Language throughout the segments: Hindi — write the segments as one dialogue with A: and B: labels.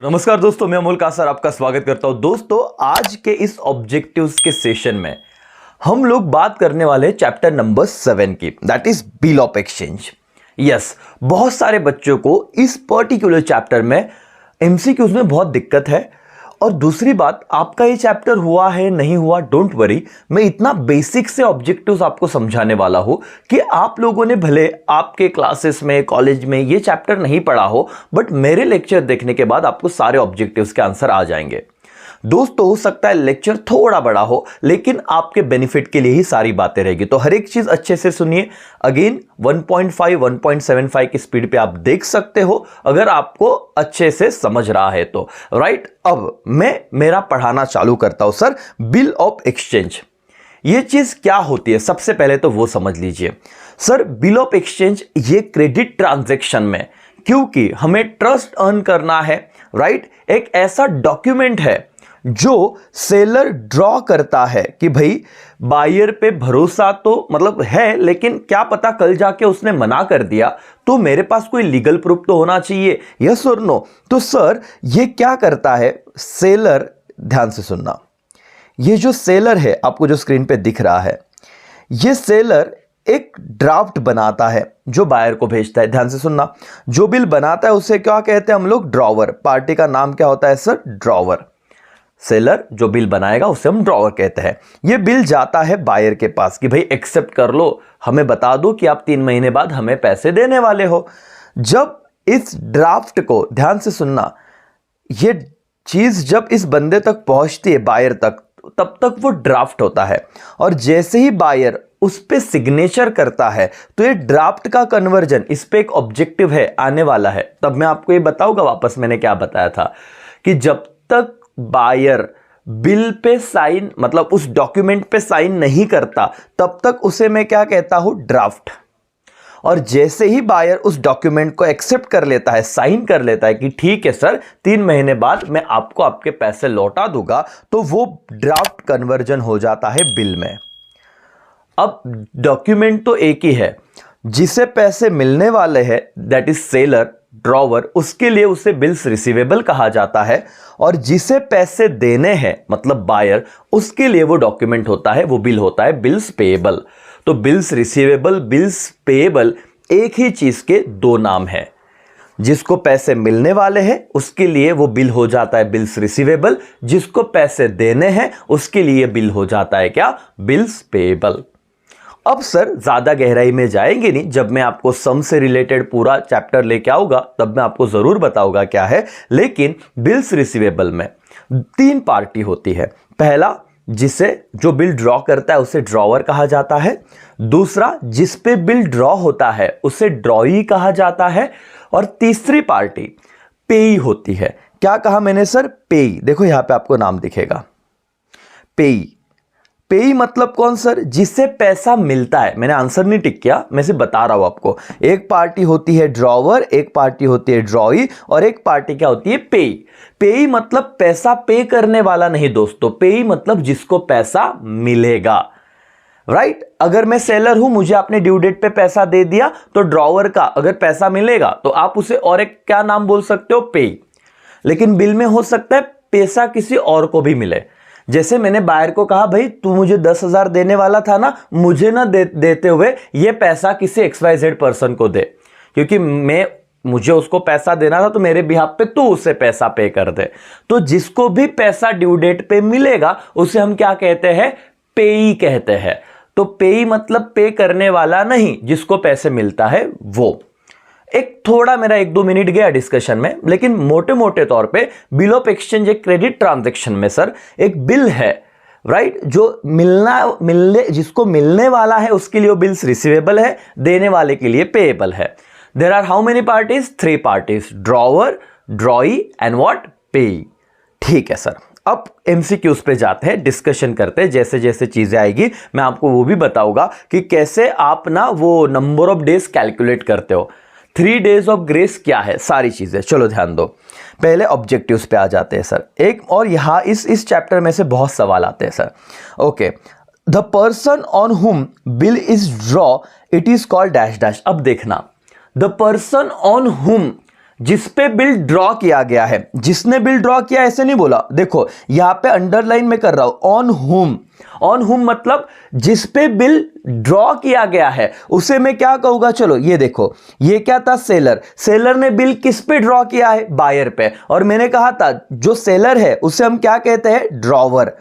A: नमस्कार दोस्तों, मैं अमोल कासर आपका स्वागत करता हूं। दोस्तों, आज के इस ऑब्जेक्टिव्स के सेशन में हम लोग बात करने वाले चैप्टर नंबर 7 की, that is bill of exchange. Yes, बहुत सारे बच्चों को इस पर्टिकुलर चैप्टर में एमसीक्यूज में बहुत दिक्कत है। और दूसरी बात, आपका ये चैप्टर हुआ है नहीं हुआ, डोंट वरी, मैं इतना बेसिक से ऑब्जेक्टिव्स आपको समझाने वाला हूं कि आप लोगों ने भले आपके क्लासेस में, कॉलेज में ये चैप्टर नहीं पढ़ा हो, बट मेरे लेक्चर देखने के बाद आपको सारे ऑब्जेक्टिव्स के आंसर आ जाएंगे। दोस्तों, हो सकता है लेक्चर थोड़ा बड़ा हो, लेकिन आपके बेनिफिट के लिए ही सारी बातें रहेगी, तो हर एक चीज अच्छे से सुनिए। अगेन 1.5 1.75 की स्पीड पे आप देख सकते हो अगर आपको अच्छे से समझ रहा है तो। राइट, अब मैं मेरा पढ़ाना चालू करता हूं। सर, बिल ऑफ एक्सचेंज ये चीज क्या होती है, सबसे पहले तो वो समझ लीजिए। सर, बिल ऑफ एक्सचेंज ये क्रेडिट ट्रांजैक्शन में, क्योंकि हमें ट्रस्ट अर्न करना है, राइट, एक ऐसा डॉक्यूमेंट है जो सेलर ड्रॉ करता है कि भाई बायर पे भरोसा तो मतलब है, लेकिन क्या पता कल जाके उसने मना कर दिया, तो मेरे पास कोई लीगल प्रूफ तो होना चाहिए। यस और नो? तो सर, ये क्या करता है सेलर, ध्यान से सुनना, ये जो सेलर है आपको जो स्क्रीन पे दिख रहा है, ये सेलर एक ड्राफ्ट बनाता है जो बायर को भेजता है। ध्यान से सुनना, जो बिल बनाता है उसे क्या कहते हैं हम लोग? ड्रॉवर। पार्टी का नाम क्या होता है सर? ड्रॉवर। सेलर जो बिल बनाएगा उसे हम ड्रॉवर कहते हैं। यह बिल जाता है बायर के पास कि भाई एक्सेप्ट कर लो, हमें बता दो कि आप 3 महीने बाद हमें पैसे देने वाले हो। जब इस ड्राफ्ट को, ध्यान से सुनना, यह चीज जब इस बंदे तक पहुंचती है, बायर तक, तब तक वो ड्राफ्ट होता है, और जैसे ही बायर उस पे सिग्नेचर करता है तो ये ड्राफ्ट का कन्वर्जन, इस पे एक ऑब्जेक्टिव है आने वाला है। तब मैं आपको ये बताऊंगा वापस मैंने क्या बताया था कि जब तक बायर बिल पे साइन, मतलब उस डॉक्यूमेंट पे साइन नहीं करता, तब तक उसे मैं क्या कहता हूं? ड्राफ्ट। और जैसे ही बायर उस डॉक्यूमेंट को एक्सेप्ट कर लेता है, साइन कर लेता है कि ठीक है सर, 3 महीने बाद मैं आपको आपके पैसे लौटा दूंगा, तो वो ड्राफ्ट कन्वर्जन हो जाता है बिल में। अब डॉक्यूमेंट तो एक ही है, जिसे पैसे मिलने वाले हैं, दैट इज सेलर, ड्रॉवर, उसके लिए उसे बिल्स रिसीवेबल कहा जाता है, और जिसे पैसे देने हैं मतलब बायर, उसके लिए वो डॉक्यूमेंट होता है, वो बिल होता है बिल्स पेएबल। तो बिल्स रिसीवेबल, बिल्स पेएबल एक ही चीज के दो नाम है। जिसको पैसे मिलने वाले हैं उसके लिए वो बिल हो जाता है बिल्स रिसीवेबल, जिसको पैसे देने हैं उसके लिए बिल हो जाता है क्या? Bills payable. अब सर, ज्यादा गहराई में जाएंगे नहीं, जब मैं आपको सम से रिलेटेड पूरा चैप्टर लेके आऊंगा तब मैं आपको जरूर बताऊंगा क्या है। लेकिन बिल्स रिसीवेबल में 3 पार्टी होती है। पहला, जिसे जो बिल ड्रॉ करता है उसे ड्रॉवर कहा जाता है। दूसरा, जिस पे बिल ड्रॉ होता है उसे ड्रॉई कहा जाता है। और तीसरी पार्टी पेई होती है। क्या कहा मैंने सर? पेई। देखो यहां पे आपको नाम दिखेगा, पेई। पेई मतलब कौन सर? जिससे पैसा मिलता है। मैंने आंसर नहीं टिक किया, मैं सिर्फ बता रहा हूं आपको। एक पार्टी होती है ड्रॉवर, एक पार्टी होती है ड्रॉई, और एक पार्टी क्या होती है? पेई। पेई मतलब पैसा पे करने वाला नहीं दोस्तों, पेई मतलब जिसको पैसा मिलेगा। राइट, अगर मैं सेलर हूं, मुझे आपने ड्यू डेट पे पैसा दे दिया, तो ड्रॉवर का अगर पैसा मिलेगा तो आप उसे और एक क्या नाम बोल सकते हो? पेई। लेकिन बिल में हो सकता है पैसा किसी और को भी मिले। जैसे मैंने बायर को कहा, भाई तू मुझे 10,000 देने वाला था ना, मुझे ना देते हुए ये पैसा किसी XYZ पर्सन को दे, क्योंकि मुझे उसको पैसा देना था, तो मेरे बिहाफ पे तू उसे पैसा पे कर दे। तो जिसको भी पैसा ड्यू डेट पे मिलेगा उसे हम क्या कहते हैं? पेई कहते हैं। तो पेई मतलब पे करने वाला नहीं, जिसको पैसे मिलता है वो। एक थोड़ा मेरा 1-2 मिनट गया डिस्कशन में, लेकिन मोटे मोटे तौर पे बिल ऑफ एक्सचेंज एक क्रेडिट ट्रांजैक्शन में सर एक बिल है, राइट, जो जिसको मिलने वाला है उसके लिए वो बिल्स रिसीवेबल है, देने वाले के लिए पेएबल है। There are how many parties? 3 parties, drawer, drawee and what? Payee. ठीक है सर, अब एमसीक्यूज पे जाते हैं, डिस्कशन करते हैं। जैसे जैसे चीजें आएगी मैं आपको वो भी बताऊंगा कि कैसे आप ना वो नंबर ऑफ डेज कैलकुलेट करते हो। 3 डेज ऑफ ग्रेस क्या है, सारी चीजें। चलो ध्यान दो, पहले ऑब्जेक्टिव्स पे आ जाते हैं सर। एक और यहां इस चैप्टर में से बहुत सवाल आते हैं sir. Okay, the person on whom bill is draw, it is called dash dash. अब देखना, द पर्सन ऑन हुम जिस पे बिल ड्रॉ किया गया है। जिसने बिल ड्रॉ किया ऐसे नहीं बोला, देखो यहां पे अंडरलाइन में कर रहा हूं, ऑन हुम। ऑन हुम मतलब जिस पे बिल ड्रॉ किया गया है उसे मैं क्या कहूंगा, चलो ये देखो, ये क्या था, सेलर। सेलर ने बिल किस पे ड्रॉ किया है, बायर पे। और मैंने कहा था जो सेलर है उसे हम क्या कहते हैं, ड्रॉवर।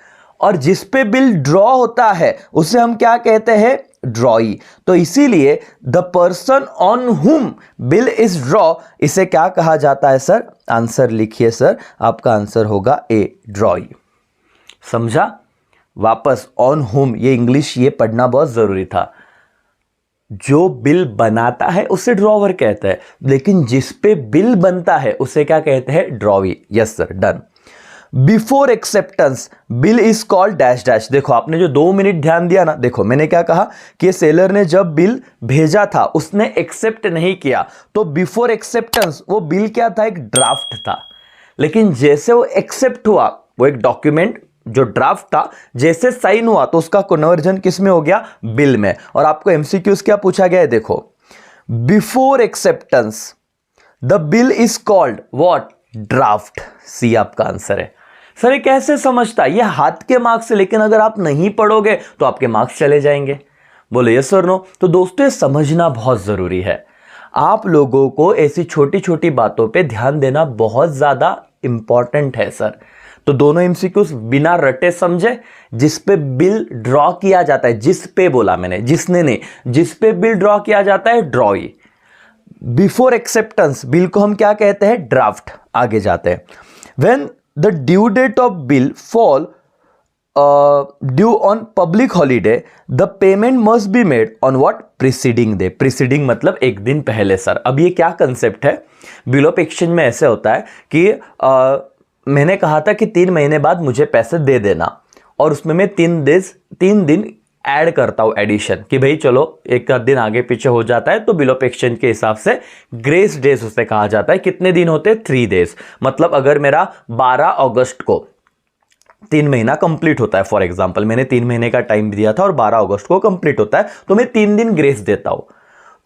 A: और जिस पे बिल ड्रॉ होता है उसे हम क्या कहते हैं, ड्रॉई। तो इसीलिए the person on whom bill is draw, इसे क्या कहा जाता है सर, आंसर लिखिए सर, आपका आंसर होगा ए, ड्रॉई। समझा? वापस ऑन हुम, ये इंग्लिश ये पढ़ना बहुत जरूरी था। जो बिल बनाता है उसे ड्रॉवर कहते हैं, लेकिन जिस पे बिल बनता है उसे क्या कहते हैं, drawee. Yes sir, done. Before acceptance bill is called dash dash. देखो आपने जो 2 मिनट ध्यान दिया ना, देखो मैंने क्या कहा कि सेलर ने जब बिल भेजा था उसने एक्सेप्ट नहीं किया, तो बिफोर एक्सेप्टेंस वो बिल क्या था, एक ड्राफ्ट था। लेकिन जैसे वो एक्सेप्ट हुआ, वो एक डॉक्यूमेंट जो ड्राफ्ट था जैसे साइन हुआ तो उसका कन्वर्जन किस में हो गया, बिल में। और आपको एमसीक्यूज क्या पूछा गया है, देखो before acceptance the bill is called what, draft. See आपका आंसर है। सर ये कैसे समझता, ये हाथ के मार्क्स से, लेकिन अगर आप नहीं पढ़ोगे तो आपके मार्क्स चले जाएंगे। बोले यस और नो। तो दोस्तों ये समझना बहुत जरूरी है। आप लोगों को ऐसी छोटी छोटी बातों पे ध्यान देना बहुत ज्यादा इंपॉर्टेंट है सर। तो दोनों एमसीक्यूज बिना रटे समझे, जिस पे बिल ड्रॉ किया जाता है, जिस पे बोला मैंने, जिसने नहीं, जिस पे बिल ड्रॉ किया जाता है, ड्रॉई। बिफोर एक्सेप्टेंस बिल को हम क्या कहते हैं, ड्राफ्ट। आगे जाते हैं। When the due date of bill fall due on public holiday the payment must be made on what, preceding day. Preceding मतलब एक दिन पहले सर। अब ये क्या कंसेप्ट है, बिल ऑफ एक्सचेंज में ऐसे होता है कि मैंने कहा था कि 3 महीने बाद मुझे पैसे दे देना, और उसमें मैं 3 दिन ऐड करता हूं, एडिशन, कि भाई चलो एक दिन आगे पीछे हो जाता है तो बिल ऑफ एक्सचेंज के हिसाब से ग्रेस डेज उसे कहा जाता है। कितने दिन होते हैं, 3 डेज। मतलब अगर मेरा 12 अगस्त को 3 महीना कंप्लीट होता है, फॉर एग्जांपल मैंने 3 महीने का टाइम दिया था और 12 अगस्त को कंप्लीट होता है, तो मैं 3 दिन ग्रेस देता हूं।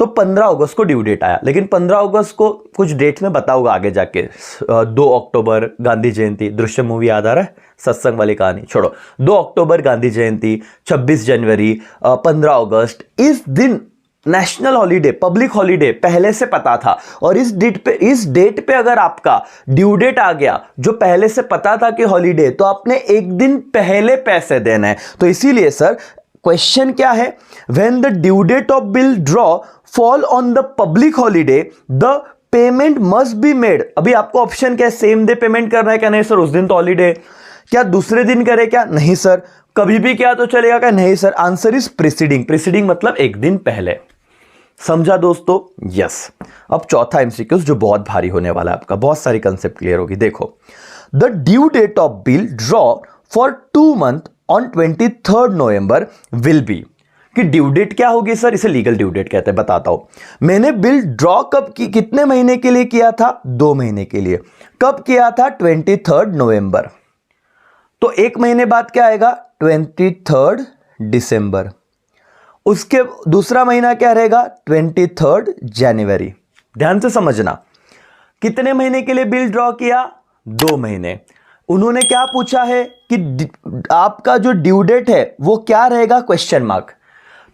A: तो 15 अगस्त को ड्यू डेट आया, लेकिन 15 अगस्त को कुछ डेट्स में बताऊंगा आगे जाके। 2 अक्टूबर गांधी जयंती, दृश्यम मूवी याद आ रहा है, सत्संग वाली कहानी छोड़ो। 2 अक्टूबर गांधी जयंती, 26 जनवरी, 15 अगस्त, इस दिन नेशनल हॉलीडे, पब्लिक हॉलीडे पहले से पता था। और इस डेट पे अगर आपका ड्यू डेट आ गया जो पहले से पता था कि हॉलीडे, तो आपने एक दिन पहले पैसे देने हैं। तो इसीलिए सर क्वेश्चन क्या है, when the due date of bill draw fall on the public holiday the payment must be made. अभी आपको ऑप्शन क्या है, सेम डे पेमेंट करना है क्या, नहीं सर उस दिन तो हॉलीडे। क्या दूसरे दिन करे क्या, नहीं सर। कभी भी क्या तो चलेगा क्या, नहीं sir. Answer is preceding. Preceding मतलब एक दिन पहले। समझा दोस्तों? यस। अब चौथा एमसीक्यूज जो बहुत भारी होने वाला है आपका, बहुत सारी कंसेप्ट क्लियर होगी। देखो, the due date of bill draw for 2 month on 23 November will be. कि ड्यू डेट क्या होगी सर, इसे लीगल ड्यू डेट कहते हैं। बताता हूं। मैंने बिल ड्रॉ कब की, कितने महीने के लिए किया था, 2 महीने के लिए। कब किया था, 23 नवंबर। तो 1 महीने बाद क्या आएगा, 23 दिसंबर। उसके दूसरा महीना क्या रहेगा, 23 जनवरी। ध्यान से समझना, कितने महीने के लिए बिल ड्रॉ किया, 2 महीने। उन्होंने क्या पूछा है कि आपका जो ड्यू डेट है वो क्या रहेगा, क्वेश्चन मार्क।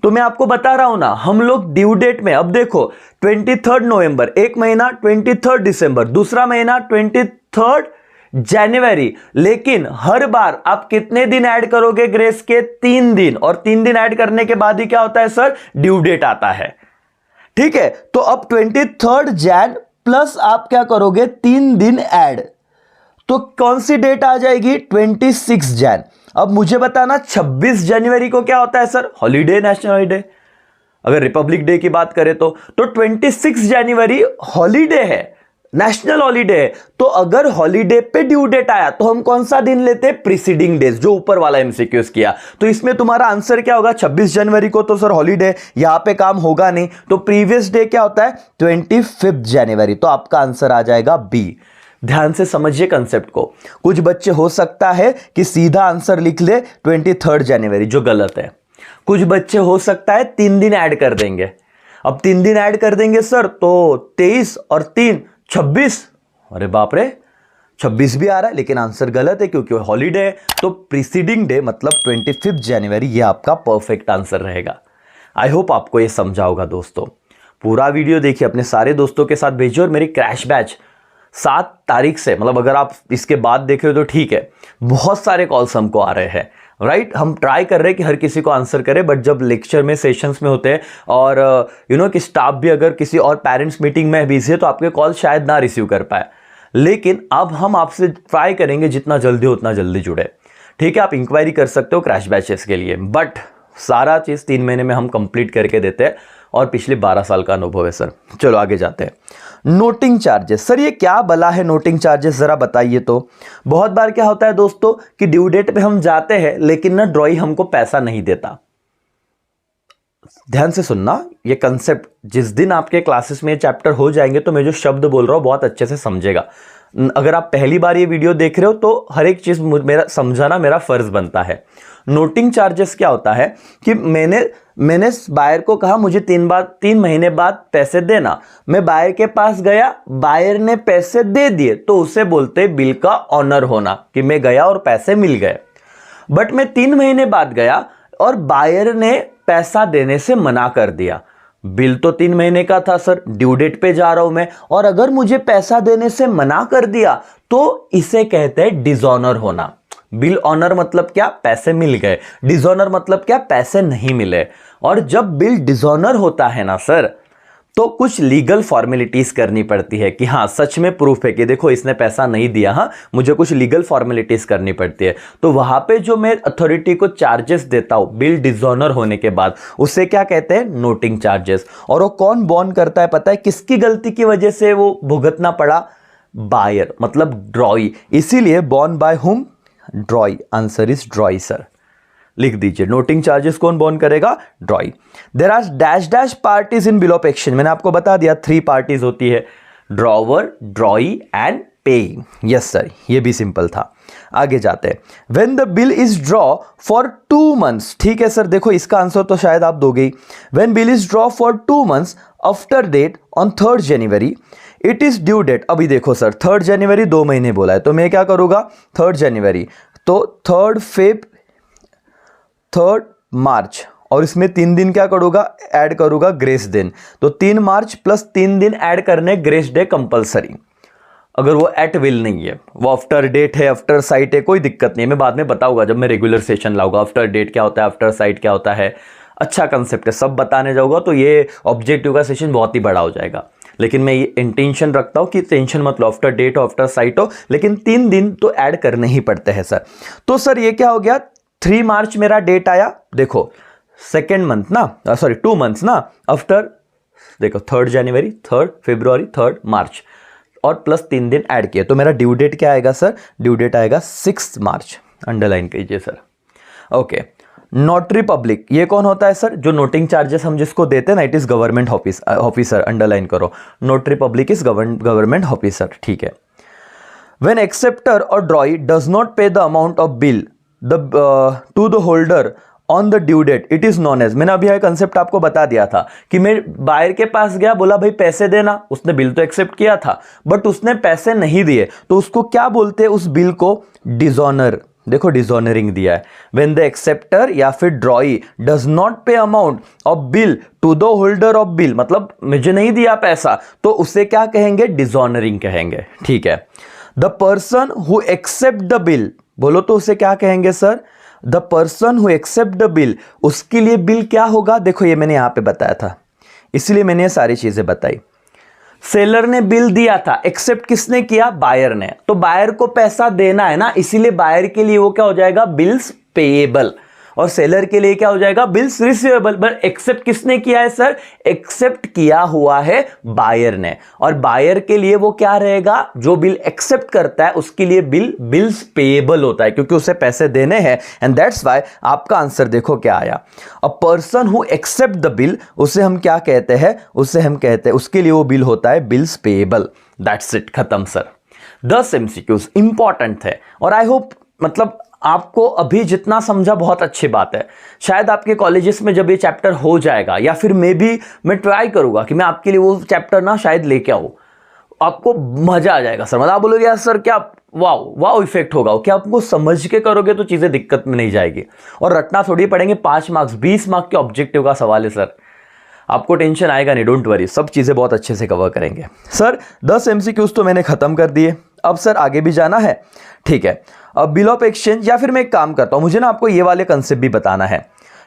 A: तो मैं आपको बता रहा हूं ना, हम लोग ड्यू डेट में, अब देखो 23 नवंबर, 1 महीना 23 दिसंबर, दूसरा महीना 23 जनवरी। लेकिन हर बार आप कितने दिन ऐड करोगे ग्रेस के, 3 दिन। और 3 दिन ऐड करने के बाद ही क्या होता है सर, ड्यू डेट आता है। ठीक है, तो अब 23 जैन प्लस आप क्या करोगे, 3 दिन ऐड, तो कौन सी डेट आ जाएगी, 26 जैन। अब मुझे बताना 26 जनवरी को क्या होता है सर, हॉलीडे, नेशनल हॉलीडे। अगर रिपब्लिक डे की बात करें तो 26 जनवरी हॉलीडे है, नेशनल हॉलीडे है। तो अगर हॉलीडे पे ड्यू डेट आया तो हम कौन सा दिन लेते हैं, प्रीसीडिंग डेज, जो ऊपर वाला एमसीक्यूज किया। तो इसमें तुम्हारा आंसर क्या होगा, 26 जनवरी को तो सर हॉलीडे, यहां पे काम होगा नहीं, तो प्रीवियस डे क्या होता है, 25 जनवरी। तो आपका आंसर आ जाएगा बी। ध्यान से समझिए कंसेप्ट को। कुछ बच्चे हो सकता है कि सीधा आंसर लिख ले 23 जनवरी, जो गलत है। कुछ बच्चे हो सकता है 3 दिन ऐड कर देंगे। अब 3 दिन ऐड कर देंगे सर, तो 23 और 3 26, अरे बाप रे 26 भी आ रहा है, लेकिन आंसर गलत है क्योंकि हॉलीडे है। तो प्रीसीडिंग डे मतलब 25 जनवरी, ये आपका परफेक्ट आंसर रहेगा। आई होप आपको ये समझा होगा दोस्तों। पूरा वीडियो देखिए, अपने सारे दोस्तों के साथ भेजिए, और मेरी क्रैश बैच 7 तारीख से, मतलब अगर आप इसके बाद देख रहे हो तो ठीक है, बहुत सारे कॉल्स हमको आ रहे हैं, राइट। हम ट्राई कर रहे हैं कि हर किसी को आंसर करें, बट जब लेक्चर में, सेशंस में होते हैं, और कि स्टाफ भी अगर किसी और पेरेंट्स मीटिंग में बिजी है, तो आपके कॉल शायद ना रिसीव कर पाए। लेकिन अब हम आपसे ट्राई करेंगे जितना जल्दी हो उतना जल्दी जुड़े, ठीक है। आप इंक्वायरी कर सकते हो क्रैश बैचेस के लिए, बट सारा चीज़ 3 महीने में हम कंप्लीट करके देते हैं, और पिछले 12 साल का अनुभव है सर। चलो आगे जाते हैं। नोटिंग चार्जेस, सर ये क्या बला है नोटिंग चार्जेस, जरा बताइए तो। बहुत बार क्या होता है दोस्तों कि ड्यू डेट पे हम जाते हैं, लेकिन ना ड्रॉई हमको पैसा नहीं देता। ध्यान से सुनना, ये कंसेप्ट जिस दिन आपके क्लासेस में चैप्टर हो जाएंगे, तो मैं जो शब्द बोल रहा हूं बहुत अच्छे से समझेगा। अगर आप पहली बार ये वीडियो देख रहे हो तो हर एक चीज मेरा समझाना मेरा फर्ज बनता है। नोटिंग चार्जेस क्या होता है कि मैंने बायर को कहा मुझे 3 महीने बाद पैसे देना। मैं बायर के पास गया, बायर ने पैसे दे दिए, तो उसे बोलते बिल का ऑनर होना, कि मैं गया और पैसे मिल गए। बट मैं 3 महीने बाद गया और बायर ने पैसा देने से मना कर दिया। बिल तो 3 महीने का था सर, ड्यू डेट पे जा रहा हूं मैं, और अगर मुझे पैसा देने से मना कर दिया, तो इसे कहते हैं डिसऑनर होना। बिल ऑनर मतलब क्या, पैसे मिल गए। डिसऑनर मतलब क्या, पैसे नहीं मिले। और जब बिल डिसऑनर होता है ना सर, तो कुछ लीगल फॉर्मेलिटीज करनी पड़ती है कि हाँ सच में प्रूफ है कि देखो इसने पैसा नहीं दिया, हाँ मुझे कुछ लीगल फॉर्मेलिटीज करनी पड़ती है। तो वहां पे जो मैं अथॉरिटी को चार्जेस देता हूं बिल डिसऑनर होने के बाद, उसे क्या कहते हैं, नोटिंग चार्जेस। और वो कौन बॉर्न करता है पता है, किसकी गलती की वजह से वो भुगतना पड़ा, बायर मतलब ड्रॉई। इसीलिए borne by whom, drawee. Answer is drawee sir, लिख दीजिए। नोटिंग चार्जेस कौन बॉर्न करेगा, drawee. There are dash dash parties in bill of exchange, मैंने आपको बता दिया 3 पार्टीज होती है, ड्रॉवर, ड्रॉई एंड पेइंग। यस सर, ये भी सिंपल था। आगे जाते हैं। When the bill is draw for 2 months, ठीक है सर, देखो इसका आंसर तो शायद आप दोगे। When bill is draw for 2 months after date on 3rd January, it is due date. अभी देखो सर 3rd जनवरी 2 महीने बोला है, तो मैं क्या करूंगा, 3rd जनवरी, तो 3rd फेब, 3rd मार्च, और इसमें 3 दिन क्या करूंगा, ऐड करूंगा ग्रेस दिन। तो 3 मार्च प्लस 3 दिन ऐड करने, ग्रेस डे कंपलसरी। अगर वो एट विल नहीं है, वो आफ्टर डेट है, आफ्टर साइट है, कोई दिक्कत नहीं है, मैं बाद में बताऊंगा जब मैं रेगुलर सेशन लाऊंगा। आफ्टर डेट क्या होता है, आफ्टर साइट क्या होता है, अच्छा कंसेप्ट है, सब बताने जाऊंगा तो ये ऑब्जेक्टिव का सेशन बहुत ही बड़ा हो जाएगा। लेकिन मैं ये इंटेंशन रखता हूं कि टेंशन मत लो, आफ्टर डेट हो, आफ्टर साइट हो, लेकिन 3 दिन तो ऐड करने ही पड़ते हैं सर। तो सर ये क्या हो गया, 3 मार्च मेरा डेट आया, देखो 2nd मंथ ना, सॉरी 2 मंथ्स ना, आफ्टर देखो 3rd जनवरी, 3rd फरवरी, 3rd मार्च, और प्लस 3 दिन ऐड किए, तो मेरा ड्यू डेट क्या आएगा सर, ड्यू डेट आएगा 6 मार्च। अंडरलाइन कीजिए सर। ओके, नोटरी पब्लिक, ये कौन होता है सर, जो नोटिंग चार्जेस हम जिसको देते हैं ना, it is government officer. Underline करो, notary public is government officer, ठीक है। व्हेन एक्सेप्टर और drawee does not pay the amount of bill to the holder on the due date, it is non age, मैंने अभी यह कंसेप्ट आपको बता दिया था कि मैं बायर के पास गया, बोला भाई पैसे देना, उसने बिल तो एक्सेप्ट किया था बट उसने पैसे नहीं दिए, तो उसको क्या बोलते हैं, उस बिल को डिसऑनर। देखो डिसऑनरिंग दिया है। व्हेन द एक्सेप्टर या फिर drawee does not pay amount of bill to the holder of bill, मतलब मुझे नहीं दिया पैसा, तो उसे क्या कहेंगे, डिसऑनरिंग कहेंगे, ठीक है। The person who accept the bill, बोलो तो उसे क्या कहेंगे sir, the person who accept the bill, उसके लिए बिल क्या होगा, देखो ये मैंने यहां पे बताया था, इसलिए मैंने ये सारी चीजें बताई। सेलर ने बिल दिया था, एक्सेप्ट किसने किया, बायर ने, तो बायर को पैसा देना है ना, इसीलिए बायर के लिए वो क्या हो जाएगा, बिल्स पेएबल, और सेलर के लिए क्या हो जाएगा, बिल्स रिसीवेबल। बट एक्सेप्ट किसने किया है सर, एक्सेप्ट किया हुआ है बायर ने, और बायर के लिए वो क्या रहेगा, जो बिल एक्सेप्ट करता है उसके लिए बिल्स पेएबल होता है, क्योंकि उसे पैसे देने हैं। एंड दैट्स व्हाई आपका आंसर देखो क्या आया, a person who accept the bill, उसे हम क्या कहते हैं, उसे हम कहते हैं, उसके लिए वो बिल होता है बिल्स पेएबल। दैट्स इट, खत्म सर। 10 MCQs इंपॉर्टेंट थे, और आई होप मतलब आपको अभी जितना समझा बहुत अच्छी बात है। शायद आपके कॉलेजेस में जब ये चैप्टर हो जाएगा, या फिर मैं ट्राई करूंगा कि मैं आपके लिए वो चैप्टर ना शायद लेके आऊं, आपको मजा आ जाएगा सर। मतलब आप बोलोगे यार सर क्या वाओ वाओ इफेक्ट होगा, क्या आपको समझ के करोगे तो चीजें दिक्कत में नहीं जाएगी। और रटना थोड़ी पड़ेंगे, 5 मार्क्स 20 मार्क के ऑब्जेक्टिव का सवाल है सर, आपको टेंशन आएगा नहीं, डोंट वरी, सब चीजें बहुत अच्छे से कवर करेंगे। सर 10 MCQs तो मैंने खत्म कर दिए, अब सर आगे भी जाना है, ठीक है। अब बिल ऑफ एक्सचेंज, या फिर मैं एक काम करता हूं, मुझे ना आपको ये वाले कंसेप्ट भी बताना है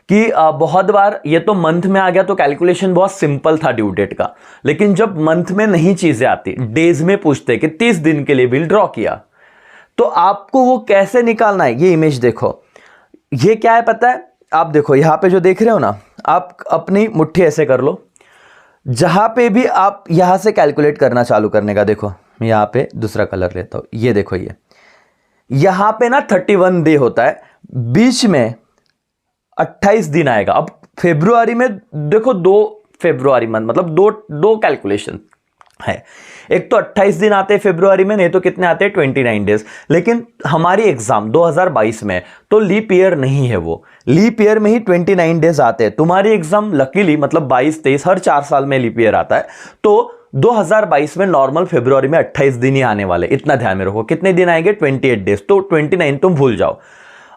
A: कि बहुत बार ये तो मंथ में आ गया तो कैलकुलेशन बहुत सिंपल था ड्यू डेट का, लेकिन जब मंथ में नहीं चीजें आती, डेज में पूछते कि 30 दिन के लिए बिल ड्रॉ किया, तो आपको वो कैसे निकालना है। ये इमेज देखो, ये क्या है पता है, आप देखो यहां पे जो देख रहे हो ना, आप अपनी मुट्ठी ऐसे कर लो, जहां पे भी आप यहां से कैलकुलेट करना चालू करने का, देखो यहां पे दूसरा कलर लेता हूं, ये देखो ये यहां पे ना 31 डे होता है, बीच में 28 दिन आएगा। अब फेब्रुआरी में देखो 2 फरवरी मंथ, मतलब दो कैलकुलेशन है, एक तो 28 दिन आते हैं फेब्रुआरी में, नहीं तो कितने आते हैं 29 डेज। लेकिन हमारी एग्जाम 2022 में तो लीप ईयर नहीं है, वो लीप ईयर में ही 29 डेज आते हैं। तुम्हारी एग्जाम लकीली मतलब 22-23 हर 4 साल में लीप ईयर आता है, तो 2022 में नॉर्मल फरवरी में 28 दिन ही आने वाले, इतना ध्यान में रखो। कितने दिन आएंगे 28 डेज, तो 29 तुम भूल जाओ।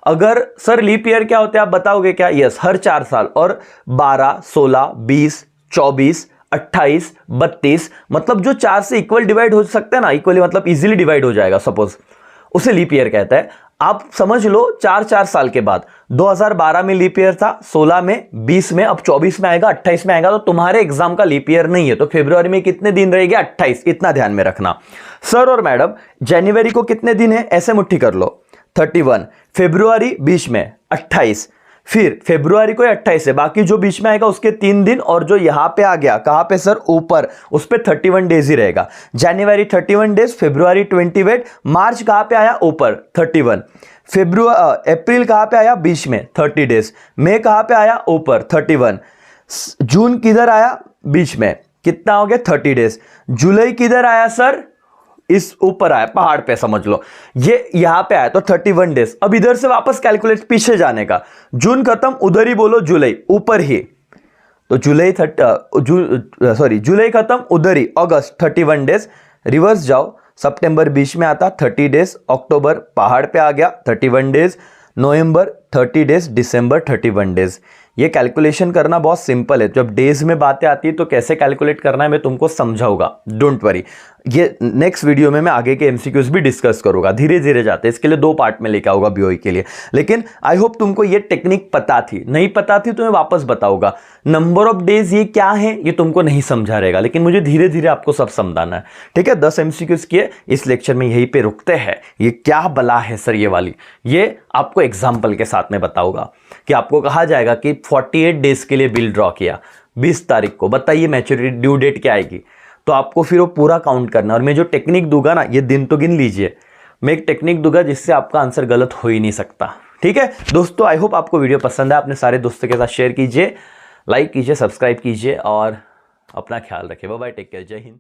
A: अगर सर लीप ईयर क्या होते हैं आप बताओगे क्या, यस हर 4 साल, और 12, 16, 20, 24, 28, 32, मतलब जो 4 से इक्वल डिवाइड हो सकते हैं ना, इक्वली मतलब इजीली डिवाइड हो जाएगा सपोज, उसे लीप ईयर कहता है। आप समझ लो 4 साल के बाद 2012 में लीप ईयर था, 16 में, 20 में, अब 24 में आएगा, 28 में आएगा, तो तुम्हारे एग्जाम का लीप ईयर नहीं है। तो फरवरी में कितने दिन रहेंगे 28, इतना ध्यान में रखना। सर और मैडम जनवरी को कितने दिन है, ऐसे मुट्ठी कर लो 31, फरवरी बीच में 28, फिर फरवरी को 28 है, बाकी जो बीच में आएगा उसके 3 दिन, और जो यहां पे आ गया कहां पे सर ऊपर, उस पे 31 डेज ही रहेगा। जनवरी 31 डेज, फरवरी 28, मार्च कहां पे आया ऊपर 31, अप्रैल कहां पे आया बीच में 30 डेज, मई कहां पे आया ऊपर 31, जून किधर आया बीच में, कितना हो गया 30 डेज, जुलाई किधर आया सर इस ऊपर आया पहाड़ पे, समझ लो ये यहां पे आया तो 31 डेज। अब इधर से वापस कैलकुलेट पीछे जाने का, जून खत्म उधर ही बोलो, जुलाई ऊपर ही, तो जुलाई जुलाई खत्म उधर ही, अगस्त 31 डेज, रिवर्स जाओ, सितंबर बीच में आता 30 डेज, अक्टूबर पहाड़ पे आ गया 31 डेज, नवंबर 30 डेज, दिसंबर 31 डेज। ये कैलकुलेशन करना बहुत सिंपल है, जब डेज में बातें आती है तो कैसे कैलकुलेट करना है मैं तुमको समझाऊंगा, डोंट वरी। ये नेक्स्ट वीडियो में मैं आगे के एमसीक्यूज भी डिस्कस करूंगा, धीरे धीरे जाते, इसके लिए 2 पार्ट में लेके आऊंगा बीओई के लिए। लेकिन आई होप तुमको ये टेक्निक पता थी, नहीं पता थी तो मैं वापस बताऊंगा। नंबर ऑफ डेज ये क्या है ये तुमको नहीं समझा रहेगा, लेकिन मुझे धीरे धीरे आपको सब समझाना है, ठीक है। 10 एमसीक्यूज किए, इस लेक्चर में यहीं पे रुकते हैं। ये क्या बला है सर ये वाली, ये आपको एग्जाम्पल के साथ में बताऊंगा कि आपको कहा जाएगा कि 48 डेज के लिए बिल ड्रॉ किया 20 तारीख को, बताइए मैच्योरिटी ड्यू डेट क्या आएगी, तो आपको फिर वो पूरा काउंट करना। और मैं जो टेक्निक दूंगा ना, ये दिन तो गिन लीजिए, मैं एक टेक्निक दूंगा जिससे आपका आंसर गलत हो ही नहीं सकता, ठीक है दोस्तों। आई होप आपको वीडियो पसंद है, अपने सारे दोस्तों के साथ शेयर कीजिए, लाइक कीजिए, सब्सक्राइब कीजिए और अपना ख्याल रखिए। बाय बाय, टेक केयर, जय हिंद।